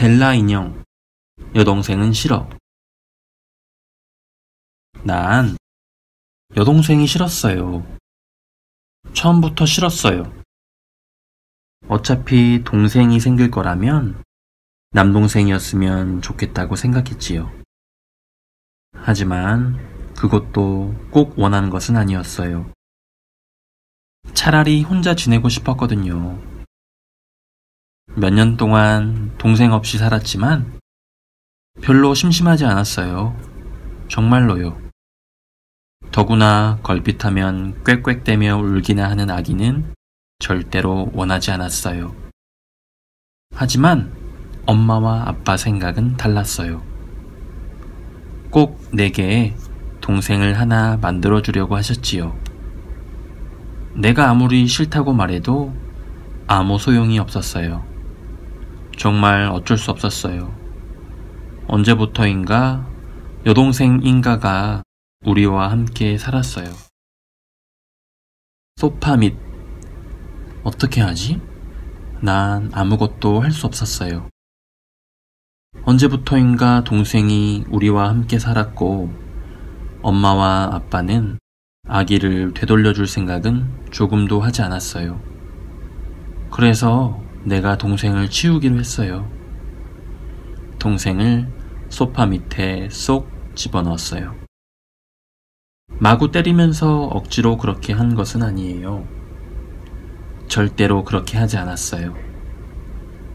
벨라 인형, 여동생은 싫어. 난 여동생이 싫었어요. 처음부터 싫었어요. 어차피 동생이 생길 거라면 남동생이었으면 좋겠다고 생각했지요. 하지만 그것도 꼭 원하는 것은 아니었어요. 차라리 혼자 지내고 싶었거든요. 몇 년 동안 동생 없이 살았지만 별로 심심하지 않았어요. 정말로요. 더구나 걸핏하면 꽥꽥대며 울기나 하는 아기는 절대로 원하지 않았어요. 하지만 엄마와 아빠 생각은 달랐어요. 꼭 내게 동생을 하나 만들어주려고 하셨지요. 내가 아무리 싫다고 말해도 아무 소용이 없었어요. 정말 어쩔 수 없었어요. 언제부터인가 여동생 인가가 우리와 함께 살았어요. 소파 밑. 어떻게 하지? 난 아무것도 할 수 없었어요. 언제부터인가 동생이 우리와 함께 살았고 엄마와 아빠는 아기를 되돌려줄 생각은 조금도 하지 않았어요. 그래서 내가 동생을 치우기로 했어요. 동생을 소파 밑에 쏙 집어넣었어요. 마구 때리면서 억지로 그렇게 한 것은 아니에요. 절대로 그렇게 하지 않았어요.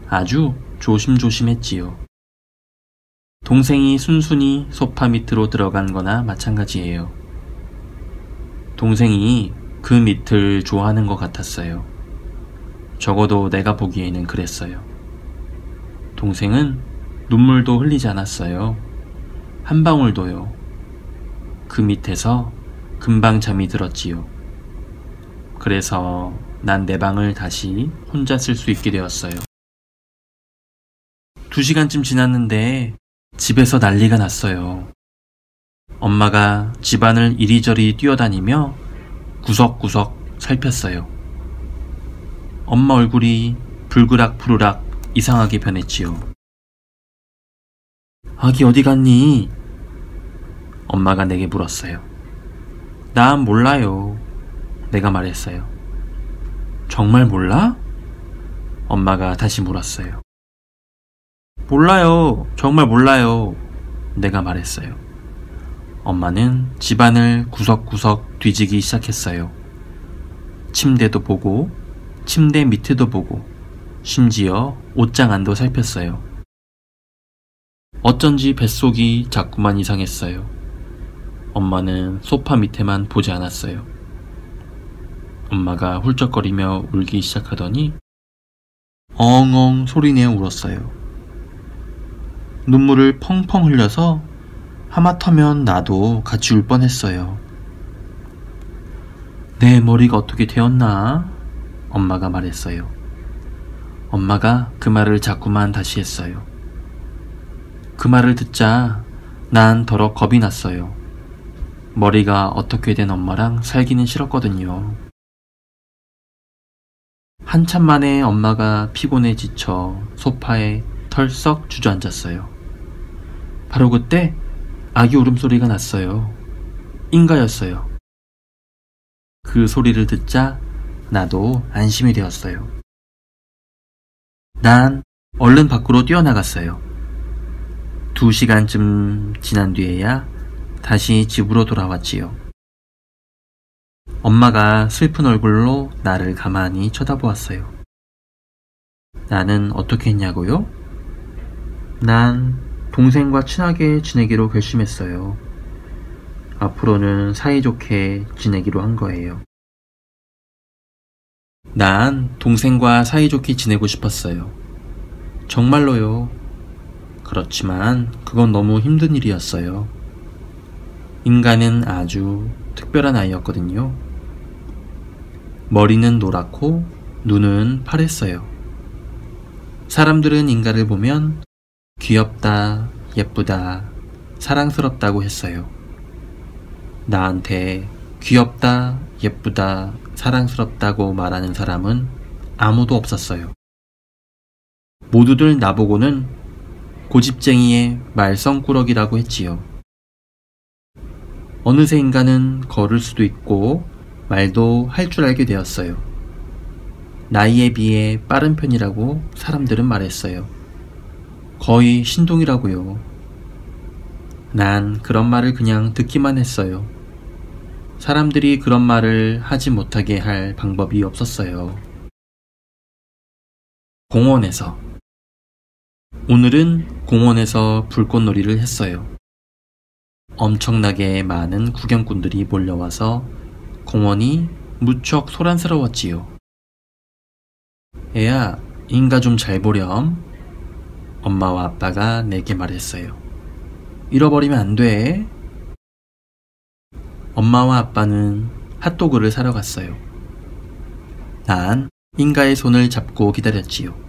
아주 조심조심했지요. 동생이 순순히 소파 밑으로 들어간 거나 마찬가지예요. 동생이 그 밑을 좋아하는 것 같았어요. 적어도 내가 보기에는 그랬어요. 동생은 눈물도 흘리지 않았어요. 한 방울도요. 그 밑에서 금방 잠이 들었지요. 그래서 난 내 방을 다시 혼자 쓸 수 있게 되었어요. 2시간쯤 지났는데 집에서 난리가 났어요. 엄마가 집안을 이리저리 뛰어다니며 구석구석 살폈어요. 엄마 얼굴이 불그락푸르락 이상하게 변했지요. 아기 어디 갔니? 엄마가 내게 물었어요. 난 몰라요. 내가 말했어요. 정말 몰라? 엄마가 다시 물었어요. 몰라요. 정말 몰라요. 내가 말했어요. 엄마는 집안을 구석구석 뒤지기 시작했어요. 침대도 보고, 침대 밑에도 보고, 심지어 옷장 안도 살폈어요. 어쩐지 뱃속이 자꾸만 이상했어요. 엄마는 소파 밑에만 보지 않았어요. 엄마가 훌쩍거리며 울기 시작하더니 엉엉 소리내어 울었어요. 눈물을 펑펑 흘려서 하마터면 나도 같이 울 뻔했어요. 내 머리가 어떻게 되었나? 엄마가 말했어요. 엄마가 그 말을 자꾸만 다시 했어요. 그 말을 듣자 난 더러 겁이 났어요. 머리가 어떻게 된 엄마랑 살기는 싫었거든요. 한참 만에 엄마가 피곤해 지쳐 소파에 털썩 주저앉았어요. 바로 그때 아기 울음소리가 났어요. 인가였어요. 그 소리를 듣자 나도 안심이 되었어요. 난 얼른 밖으로 뛰어나갔어요. 2시간쯤 지난 뒤에야 다시 집으로 돌아왔지요. 엄마가 슬픈 얼굴로 나를 가만히 쳐다보았어요. 나는 어떻게 했냐고요? 난 동생과 친하게 지내기로 결심했어요. 앞으로는 사이좋게 지내기로 한 거예요. 난 동생과 사이좋게 지내고 싶었어요. 정말로요. 그렇지만 그건 너무 힘든 일이었어요. 인간은 아주 특별한 아이였거든요. 머리는 노랗고 눈은 파랬어요. 사람들은 인간을 보면 귀엽다, 예쁘다, 사랑스럽다고 했어요. 나한테 귀엽다, 예쁘다, 사랑스럽다고 말하는 사람은 아무도 없었어요. 모두들 나보고는 고집쟁이의 말썽꾸러기라고 했지요. 어느새 인간은 걸을 수도 있고 말도 할 줄 알게 되었어요. 나이에 비해 빠른 편이라고 사람들은 말했어요. 거의 신동이라고요. 난 그런 말을 그냥 듣기만 했어요. 사람들이 그런 말을 하지 못하게 할 방법이 없었어요. 공원에서. 오늘은 공원에서 불꽃놀이를 했어요. 엄청나게 많은 구경꾼들이 몰려와서 공원이 무척 소란스러웠지요. 애야, 인가 좀 잘 보렴. 엄마와 아빠가 내게 말했어요. 잃어버리면 안 돼. 엄마와 아빠는 핫도그를 사러 갔어요. 난 인가의 손을 잡고 기다렸지요.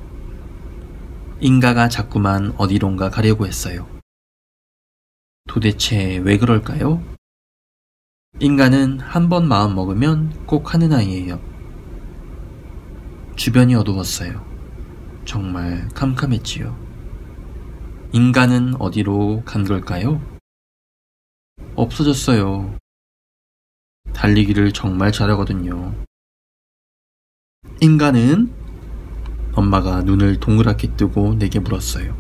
인가가 자꾸만 어디론가 가려고 했어요. 도대체 왜 그럴까요? 인가는 한 번 마음 먹으면 꼭 하는 아이예요. 주변이 어두웠어요. 정말 캄캄했지요. 인가는 어디로 간 걸까요? 없어졌어요. 달리기를 정말 잘하거든요. 인가는? 엄마가 눈을 동그랗게 뜨고 내게 물었어요.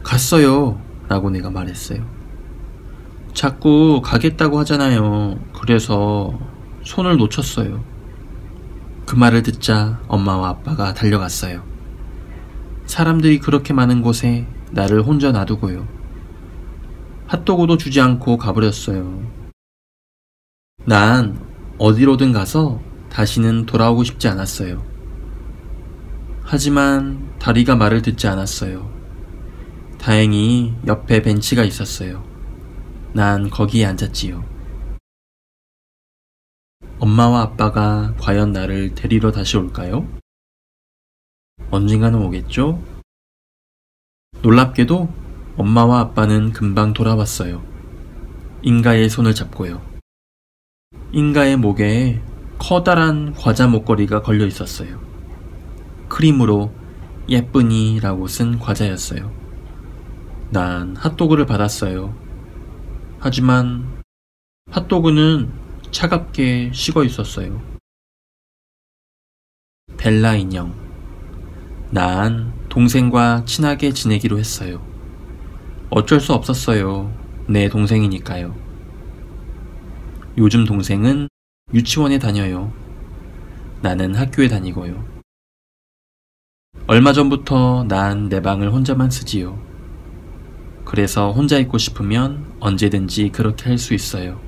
갔어요. 라고 내가 말했어요. 자꾸 가겠다고 하잖아요. 그래서 손을 놓쳤어요. 그 말을 듣자 엄마와 아빠가 달려갔어요. 사람들이 그렇게 많은 곳에 나를 혼자 놔두고요. 핫도그도 주지 않고 가버렸어요. 난 어디로든 가서 다시는 돌아오고 싶지 않았어요. 하지만 다리가 말을 듣지 않았어요. 다행히 옆에 벤치가 있었어요. 난 거기에 앉았지요. 엄마와 아빠가 과연 나를 데리러 다시 올까요? 언젠가는 오겠죠? 놀랍게도 엄마와 아빠는 금방 돌아왔어요. 인가의 손을 잡고요. 인가의 목에 커다란 과자 목걸이가 걸려 있었어요. 크림으로 예쁘니라고 쓴 과자였어요. 난 핫도그를 받았어요. 하지만 핫도그는 차갑게 식어 있었어요. 벨라 인형. 난 동생과 친하게 지내기로 했어요. 어쩔 수 없었어요. 내 동생이니까요. 요즘 동생은 유치원에 다녀요. 나는 학교에 다니고요. 얼마 전부터 난 내 방을 혼자만 쓰지요. 그래서 혼자 있고 싶으면 언제든지 그렇게 할 수 있어요.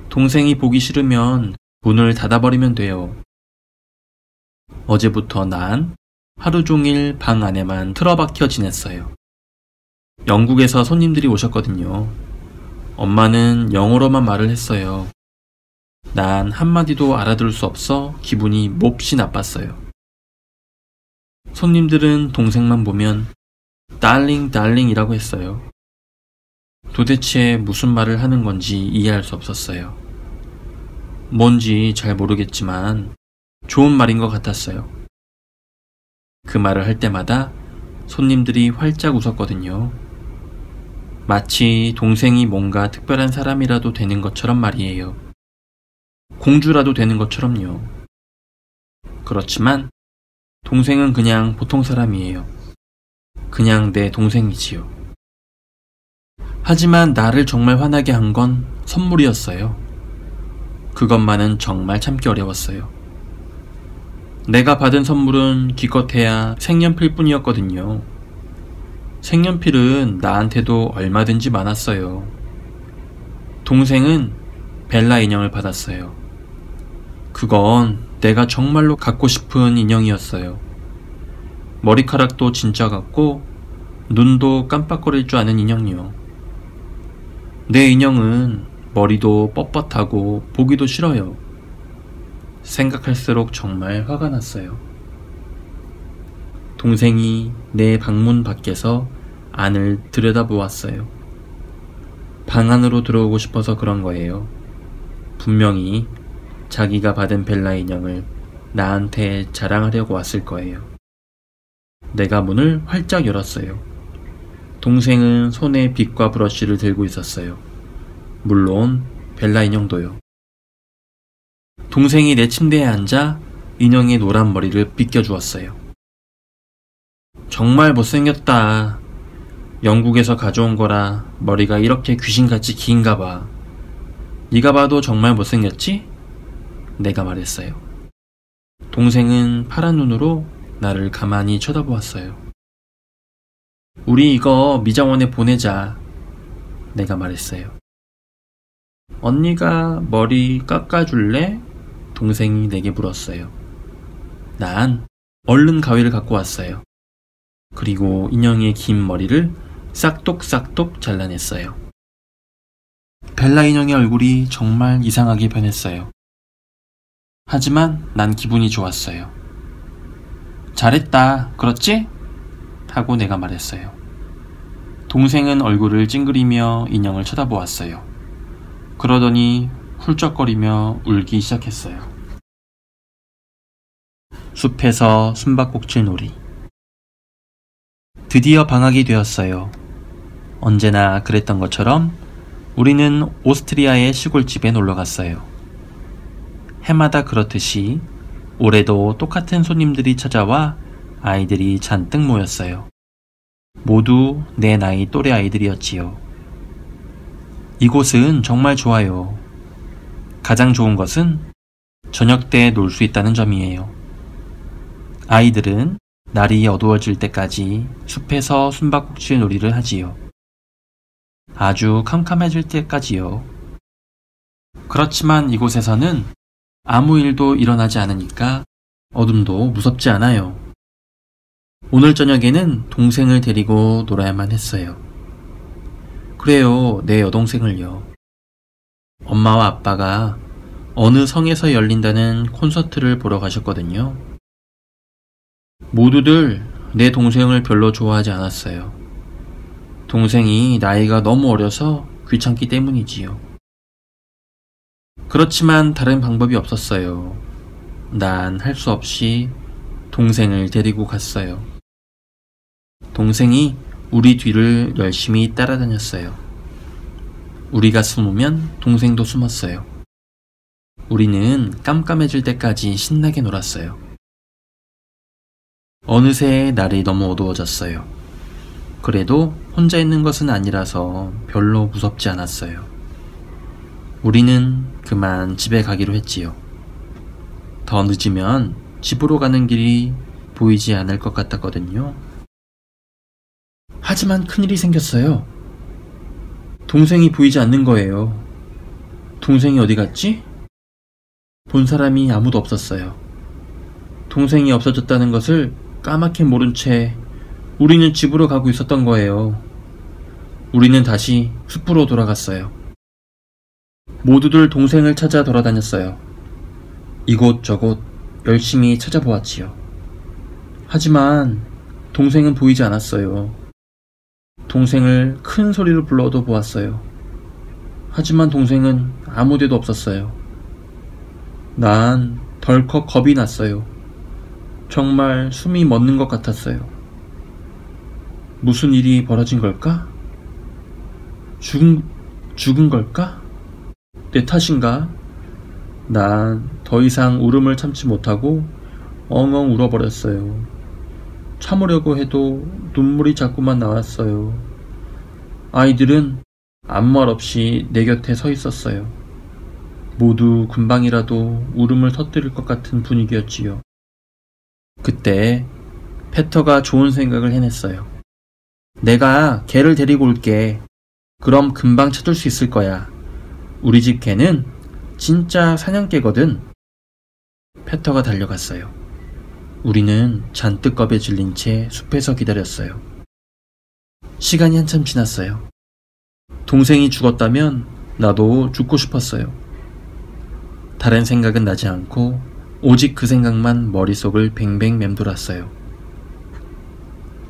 동생이 보기 싫으면 문을 닫아버리면 돼요. 어제부터 난 하루 종일 방 안에만 틀어박혀 지냈어요. 영국에서 손님들이 오셨거든요. 엄마는 영어로만 말을 했어요. 난 한마디도 알아들을 수 없어 기분이 몹시 나빴어요. 손님들은 동생만 보면 달링 달링이라고 했어요. 도대체 무슨 말을 하는 건지 이해할 수 없었어요. 뭔지 잘 모르겠지만 좋은 말인 것 같았어요. 그 말을 할 때마다 손님들이 활짝 웃었거든요. 마치 동생이 뭔가 특별한 사람이라도 되는 것처럼 말이에요. 공주라도 되는 것처럼요. 그렇지만 동생은 그냥 보통 사람이에요. 그냥 내 동생이지요. 하지만 나를 정말 화나게 한 건 선물이었어요. 그것만은 정말 참기 어려웠어요. 내가 받은 선물은 기껏해야 색연필 뿐이었거든요. 색연필은 나한테도 얼마든지 많았어요. 동생은 벨라 인형을 받았어요. 그건 내가 정말로 갖고 싶은 인형이었어요. 머리카락도 진짜 같고 눈도 깜빡거릴 줄 아는 인형이요. 내 인형은 머리도 뻣뻣하고 보기도 싫어요. 생각할수록 정말 화가 났어요. 동생이 내 방문 밖에서 안을 들여다보았어요. 방 안으로 들어오고 싶어서 그런 거예요. 분명히 자기가 받은 벨라 인형을 나한테 자랑하려고 왔을 거예요. 내가 문을 활짝 열었어요. 동생은 손에 빗과 브러쉬를 들고 있었어요. 물론 벨라 인형도요. 동생이 내 침대에 앉아 인형의 노란 머리를 빗겨주었어요. 정말 못생겼다. 영국에서 가져온 거라 머리가 이렇게 귀신같이 긴가 봐. 네가 봐도 정말 못생겼지? 내가 말했어요. 동생은 파란 눈으로 나를 가만히 쳐다보았어요. 우리 이거 미장원에 보내자. 내가 말했어요. 언니가 머리 깎아줄래? 동생이 내게 물었어요. 난 얼른 가위를 갖고 왔어요. 그리고 인형의 긴 머리를 싹둑싹둑 잘라냈어요. 벨라 인형의 얼굴이 정말 이상하게 변했어요. 하지만 난 기분이 좋았어요. 잘했다, 그렇지? 하고 내가 말했어요. 동생은 얼굴을 찡그리며 인형을 쳐다보았어요. 그러더니 훌쩍거리며 울기 시작했어요. 숲에서 숨바꼭질 놀이. 드디어 방학이 되었어요. 언제나 그랬던 것처럼 우리는 오스트리아의 시골집에 놀러갔어요. 해마다 그렇듯이 올해도 똑같은 손님들이 찾아와 아이들이 잔뜩 모였어요. 모두 내 나이 또래 아이들이었지요. 이곳은 정말 좋아요. 가장 좋은 것은 저녁 때 놀 수 있다는 점이에요. 아이들은 날이 어두워질 때까지 숲에서 숨바꼭질 놀이를 하지요. 아주 캄캄해질 때까지요. 그렇지만 이곳에서는 아무 일도 일어나지 않으니까 어둠도 무섭지 않아요. 오늘 저녁에는 동생을 데리고 놀아야만 했어요. 그래요, 내 여동생을요. 엄마와 아빠가 어느 성에서 열린다는 콘서트를 보러 가셨거든요. 모두들 내 동생을 별로 좋아하지 않았어요. 동생이 나이가 너무 어려서 귀찮기 때문이지요. 그렇지만 다른 방법이 없었어요. 난 할 수 없이 동생을 데리고 갔어요. 동생이 우리 뒤를 열심히 따라다녔어요. 우리가 숨으면 동생도 숨었어요. 우리는 깜깜해질 때까지 신나게 놀았어요. 어느새 날이 너무 어두워졌어요. 그래도 혼자 있는 것은 아니라서 별로 무섭지 않았어요. 우리는 그만 집에 가기로 했지요. 더 늦으면 집으로 가는 길이 보이지 않을 것 같았거든요. 하지만 큰일이 생겼어요. 동생이 보이지 않는 거예요. 동생이 어디 갔지? 본 사람이 아무도 없었어요. 동생이 없어졌다는 것을 까맣게 모른 채 우리는 집으로 가고 있었던 거예요. 우리는 다시 숲으로 돌아갔어요. 모두들 동생을 찾아 돌아다녔어요. 이곳저곳 열심히 찾아보았지요. 하지만 동생은 보이지 않았어요. 동생을 큰 소리로 불러도 보았어요. 하지만 동생은 아무 데도 없었어요. 난 덜컥 겁이 났어요. 정말 숨이 멎는 것 같았어요. 무슨 일이 벌어진 걸까? 죽은 걸까? 내 탓인가? 난 더 이상 울음을 참지 못하고 엉엉 울어버렸어요. 참으려고 해도 눈물이 자꾸만 나왔어요. 아이들은 아무 말 없이 내 곁에 서 있었어요. 모두 금방이라도 울음을 터뜨릴 것 같은 분위기였지요. 그때 페터가 좋은 생각을 해냈어요. 내가 개를 데리고 올게. 그럼 금방 찾을 수 있을 거야. 우리 집 개는 진짜 사냥개거든. 페터가 달려갔어요. 우리는 잔뜩 겁에 질린 채 숲에서 기다렸어요. 시간이 한참 지났어요. 동생이 죽었다면 나도 죽고 싶었어요. 다른 생각은 나지 않고 오직 그 생각만 머릿속을 뱅뱅 맴돌았어요.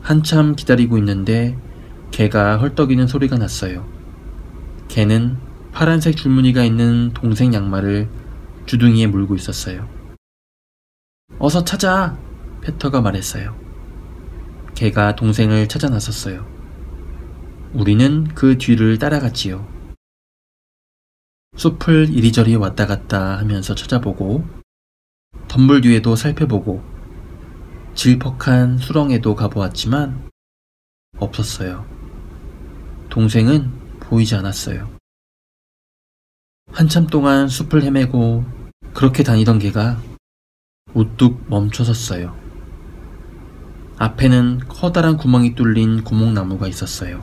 한참 기다리고 있는데 개가 헐떡이는 소리가 났어요. 개는 파란색 줄무늬가 있는 동생 양말을 주둥이에 물고 있었어요. 어서 찾아! 페터가 말했어요. 개가 동생을 찾아 나섰어요. 우리는 그 뒤를 따라갔지요. 숲을 이리저리 왔다 갔다 하면서 찾아보고 덤불 뒤에도 살펴보고 질퍽한 수렁에도 가보았지만 없었어요. 동생은 보이지 않았어요. 한참 동안 숲을 헤매고 그렇게 다니던 개가 우뚝 멈춰섰어요. 앞에는 커다란 구멍이 뚫린 고목나무가 있었어요.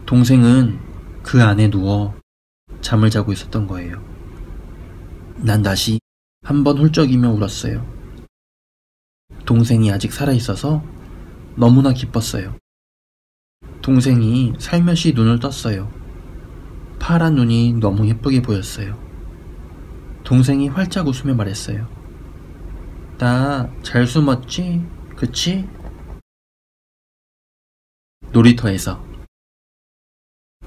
동생은 그 안에 누워 잠을 자고 있었던 거예요. 난 다시 한번 훌쩍이며 울었어요. 동생이 아직 살아있어서 너무나 기뻤어요. 동생이 살며시 눈을 떴어요. 파란 눈이 너무 예쁘게 보였어요. 동생이 활짝 웃으며 말했어요. 나 잘 숨었지? 그치? 놀이터에서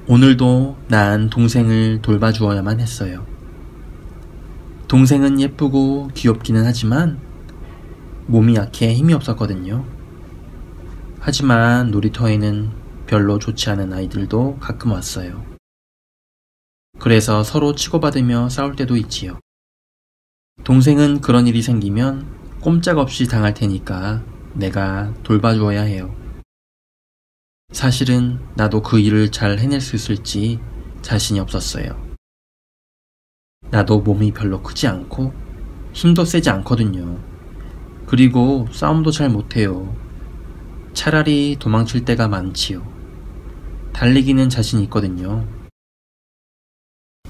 오늘도 난 동생을 돌봐주어야만 했어요. 동생은 예쁘고 귀엽기는 하지만 몸이 약해 힘이 없었거든요. 하지만 놀이터에는 별로 좋지 않은 아이들도 가끔 왔어요. 그래서 서로 치고받으며 싸울 때도 있지요. 동생은 그런 일이 생기면 꼼짝없이 당할 테니까 내가 돌봐주어야 해요. 사실은 나도 그 일을 잘 해낼 수 있을지 자신이 없었어요. 나도 몸이 별로 크지 않고 힘도 세지 않거든요. 그리고 싸움도 잘 못해요. 차라리 도망칠 때가 많지요. 달리기는 자신 있거든요.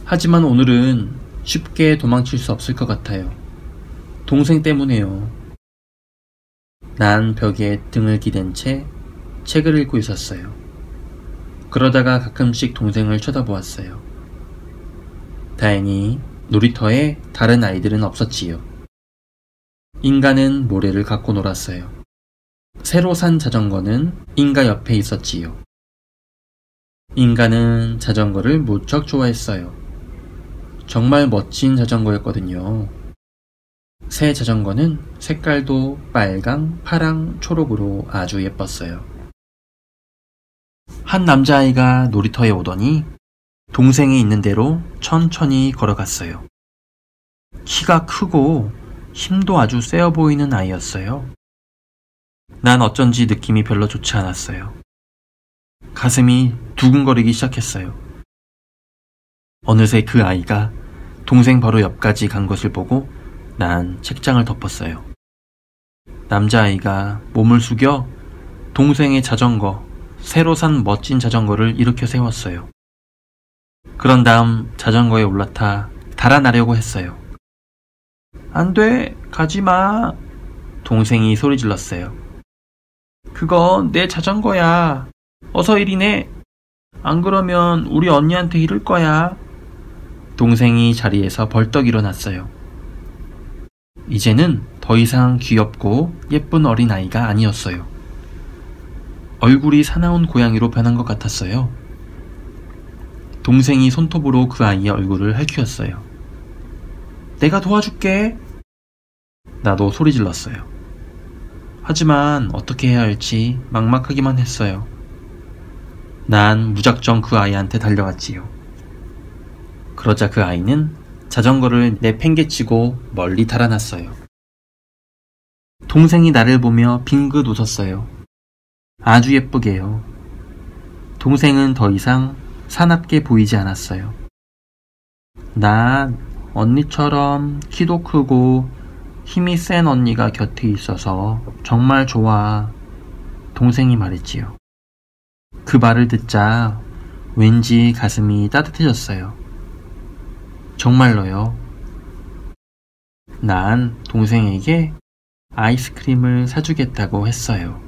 하지만 오늘은 쉽게 도망칠 수 없을 것 같아요. 동생 때문에요. 난 벽에 등을 기댄 채 책을 읽고 있었어요. 그러다가 가끔씩 동생을 쳐다보았어요. 다행히 놀이터에 다른 아이들은 없었지요. 인가는 모래를 갖고 놀았어요. 새로 산 자전거는 인가 옆에 있었지요. 인가는 자전거를 무척 좋아했어요. 정말 멋진 자전거였거든요. 새 자전거는 색깔도 빨강, 파랑, 초록으로 아주 예뻤어요. 한 남자아이가 놀이터에 오더니 동생이 있는 대로 천천히 걸어갔어요. 키가 크고 힘도 아주 세어 보이는 아이였어요. 난 어쩐지 느낌이 별로 좋지 않았어요. 가슴이 두근거리기 시작했어요. 어느새 그 아이가 동생 바로 옆까지 간 것을 보고 난 책장을 덮었어요. 남자아이가 몸을 숙여 동생의 자전거, 새로 산 멋진 자전거를 일으켜 세웠어요. 그런 다음 자전거에 올라타 달아나려고 했어요. 안 돼, 가지마. 동생이 소리 질렀어요. 그건 내 자전거야. 어서 이리 내. 안 그러면 우리 언니한테 이를 거야. 동생이 자리에서 벌떡 일어났어요. 이제는 더 이상 귀엽고 예쁜 어린아이가 아니었어요. 얼굴이 사나운 고양이로 변한 것 같았어요. 동생이 손톱으로 그 아이의 얼굴을 핥히었어요. 내가 도와줄게. 나도 소리 질렀어요. 하지만 어떻게 해야 할지 막막하기만 했어요. 난 무작정 그 아이한테 달려갔지요. 그러자 그 아이는 자전거를 내팽개치고 멀리 달아났어요. 동생이 나를 보며 빙긋 웃었어요. 아주 예쁘게요. 동생은 더 이상 사납게 보이지 않았어요. 난 언니처럼 키도 크고 힘이 센 언니가 곁에 있어서 정말 좋아. 동생이 말했지요. 그 말을 듣자 왠지 가슴이 따뜻해졌어요. 정말로요. 난 동생에게 아이스크림을 사주겠다고 했어요.